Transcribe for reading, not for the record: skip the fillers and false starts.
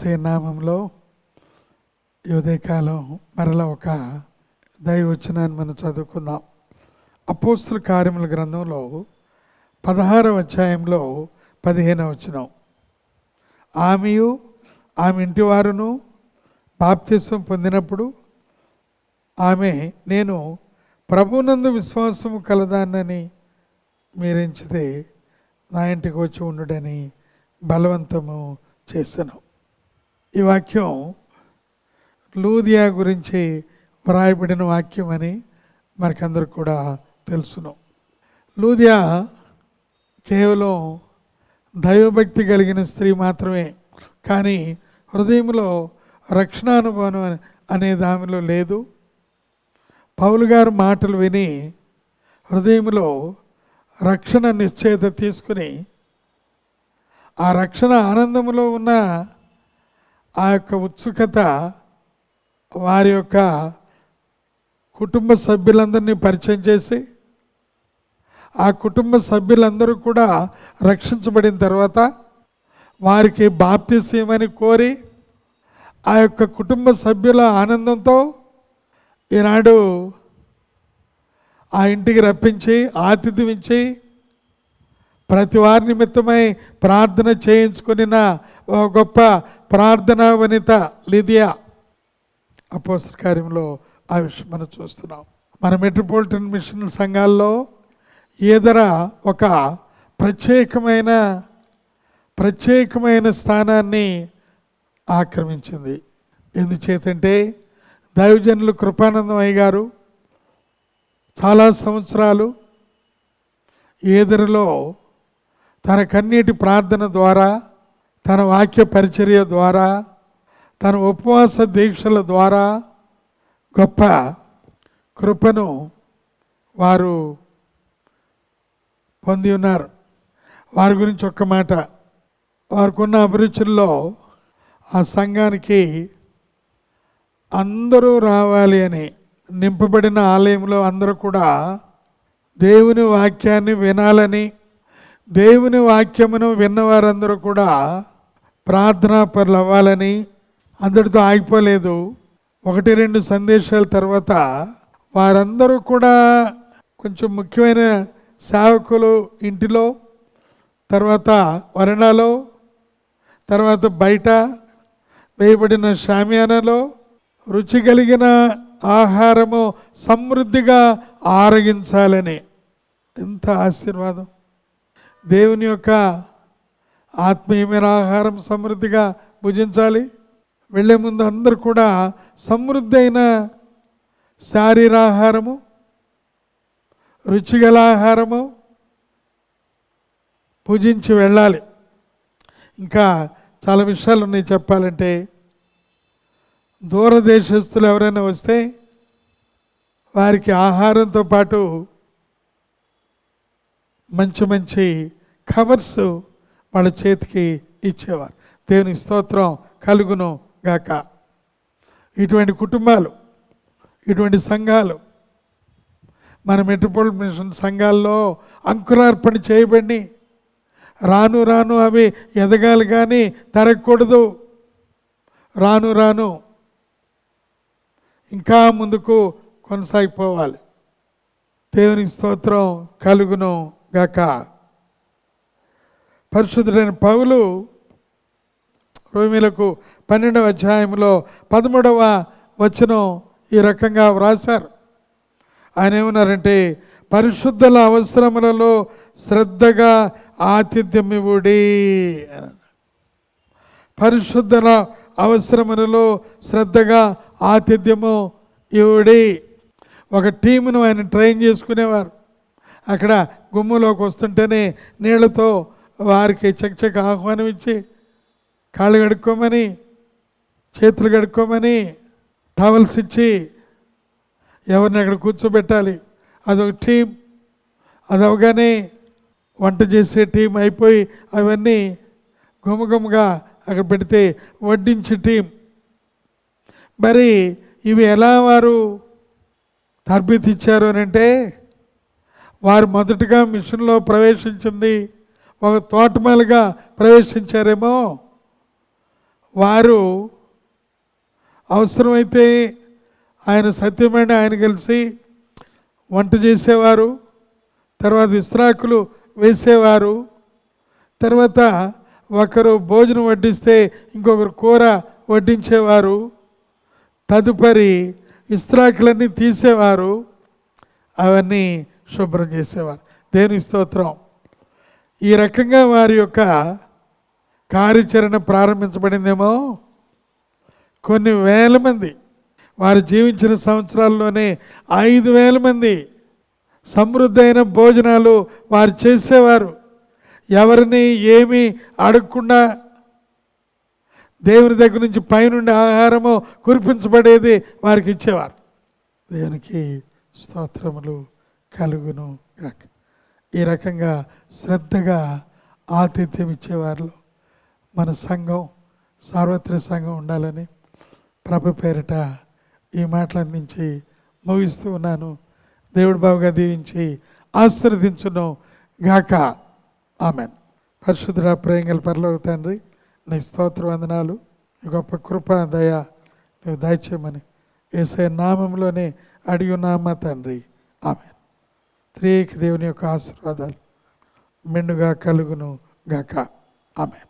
యేసయ్య నామంలో ఈ ఉదయకాలం మరలా ఒక దైవవచనాన్ని మనం చదువుకుందాం. అపోస్తుల కార్యముల గ్రంథంలో 16వ అధ్యాయంలో 15వ వచనం. ఆమెయు ఆమె ఇంటి వారును బాప్తిసం పొందినప్పుడు ఆమె, నేను ప్రభునందు విశ్వాసము కలదానని మీరెంచితే నా ఇంటికి వచ్చి ఉండుడని బలవంతము చేశాను. ఈ వాక్యం లూదియా గురించి వ్రాయబడిన వాక్యం అని మనకందరూ కూడా తెలుసును. లూదియా కేవలం దైవభక్తి కలిగిన స్త్రీ మాత్రమే, కానీ హృదయంలో రక్షణానుభవం అనేది ఆమెలో లేదు. పౌలు గారు మాటలు విని హృదయంలో రక్షణ నిశ్చయత తీసుకుని ఆ రక్షణ ఆనందంలో ఉన్న ఆ యొక్క ఉత్సుకత వారి యొక్క కుటుంబ సభ్యులందరినీ పరిచయం చేసి ఆ కుటుంబ సభ్యులందరూ కూడా రక్షించబడిన తర్వాత వారికి బాప్తిసమని కోరి ఆ యొక్క కుటుంబ సభ్యుల ఆనందంతో ఈనాడు ఆ ఇంటికి రప్పించి ఆతిథ్యం ఇచ్చి ప్రతి వారి నిమిత్తమై ప్రార్థన చేయించుకున్న ఒక గొప్ప ప్రార్థనా వనిత లిదియా. అపోస్తల కార్యంలో ఆ విషయం మనం చూస్తున్నాం. మన మెట్రోపాలిటన్ మిషన్ సంఘాల్లో ఏదర ఒక ప్రత్యేకమైన స్థానాన్ని ఆక్రమించింది. ఎందుచేతంటే దైవజనులు కృపానందం అయ్య గారు చాలా సంవత్సరాలు ఏదరిలో తన కన్నీటి ప్రార్థన ద్వారా, తన వాక్య పరిచర్య ద్వారా, తన ఉపవాస దీక్షల ద్వారా గొప్ప కృపను వారు పొంది ఉన్నారు. వారి గురించి ఒక్క మాట, వారికున్న అభిరుచుల్లో ఆ సంఘానికి అందరూ రావాలి అని, నింపబడిన ఆలయంలో అందరూ కూడా దేవుని వాక్యాన్ని వినాలని, దేవుని వాక్యమును విన్నవారందరూ కూడా ప్రార్థనా పరులు అవ్వాలని అందరితో ఆగిపోలేదు. 1-2 సందేశాల తర్వాత వారందరూ కూడా కొంచెం ముఖ్యమైన సేవకులు ఇంటిలో, తర్వాత వరండాలో, తర్వాత బయట వేయబడిన షామియానాలో రుచి కలిగిన ఆహారము సమృద్ధిగా ఆరగించాలని. ఎంత ఆశీర్వాదం! దేవుని యొక్క ఆత్మీయమైన ఆహారం సమృద్ధిగా భుజించాలి. వెళ్ళే ముందు అందరూ కూడా సమృద్ధి అయిన శారీరాహారము, రుచిగల ఆహారము భుజించి వెళ్ళాలి. ఇంకా చాలా విషయాలు ఉన్నాయి చెప్పాలంటే. దూరదేశస్తులు ఎవరైనా వస్తే వారికి ఆహారంతో పాటు మంచి కవర్స్ వాళ్ళ చేతికి ఇచ్చేవారు. దేవుని స్తోత్రం కలుగును గాక. ఇటువంటి కుటుంబాలు, ఇటువంటి సంఘాలు మన మెట్రోపాలిటన్ మిషన్ సంఘాల్లో అంకురార్పణ చేయబడి రాను రాను అవి ఎదగాలి కానీ తరగకూడదు. రాను రాను ఇంకా ముందుకు కొనసాగిపోవాలి. దేవునికి స్తోత్రం కలుగును గాక. పరిశుద్ధుడైన పౌలు రోమీయులకు 12వ అధ్యాయంలో 13వ వచనం ఈ రకంగా వ్రాశారు. ఆయన ఏమన్నారంటే, పరిశుద్ధుల అవసరములలో శ్రద్ధగా ఆతిథ్యం ఇవ్వుడి. పరిశుద్ధుల అవసరములలో శ్రద్ధగా ఆతిథ్యము ఇవ్వుడి. ఒక టీమును ఆయన ట్రైన్ చేసుకునేవారు. అక్కడ గుమ్ములోకి వస్తుంటేనే నీళ్లతో వారికి చకచక ఆహ్వానం ఇచ్చి కాళ్ళు కడుక్కోమని, చేతులు కడుక్కోమని, టవల్స్ ఇచ్చి ఎవరిని అక్కడ కూర్చోబెట్టాలి. అదొక టీం. అది అవగానే వంట చేసే టీం అయిపోయి అవన్నీ గుమగుమగా అక్కడ పెడితే వడ్డించే టీం. మరి ఇవి ఎలా వారు తర్బీతు ఇచ్చారు అని అంటే, వారు మొదటగా మిషన్లో ప్రవేశించింది ఒక తోటమాలిగా ప్రవేశించారేమో. వారు అవసరమైతే ఆయన సత్యమైన ఆయన కలిసి వంట చేసేవారు, తర్వాత ఇస్త్రాకులు వేసేవారు, తర్వాత ఒకరు భోజనం వడ్డిస్తే ఇంకొకరు కూర వడ్డించేవారు, తదుపరి ఇస్త్రాకులన్నీ తీసేవారు, అవన్నీ శుభ్రం చేసేవారు. దేవుని స్తోత్రం. ఈ రకంగా వారి యొక్క కార్యాచరణ ప్రారంభించబడిందేమో. కొన్ని వేల మంది వారు జీవించిన సంవత్సరాల్లోనే 5,000 మంది సమృద్ధైన భోజనాలు వారు చేసేవారు. ఎవరిని ఏమీ అడగకుండా దేవుని దగ్గర నుంచి పైనుండి ఆహారము కురిపించబడేది వారికి ఇచ్చేవారు. దేవునికి స్తోత్రములు కలుగును గాక. ఈ రకంగా శ్రద్ధగా ఆతిథ్యం ఇచ్చేవారిలో మన సంఘం, సార్వత్రిక సంఘం ఉండాలని ప్రభు పేరిట ఈ మాటలు అందించి ముగిస్తూ ఉన్నాను. దేవుడు బావుగా దీవించి ఆశీర్వదించును గాక. ఆమెన్. పరిశుద్ధుడా, ప్రేమగల పరలోక తండ్రి, నీ స్తోత్ర వందనాలు. గొప్ప కృప దయ నువ్వు దయచేయమని యేసయ్య నామంలోనే అడిగి ఉన్నామా తండ్రి. ఆమెన్. త్రియేక దేవుని యొక్క ఆశీర్వాదాలు మెండుగా కలుగును గాక. ఆమెన్.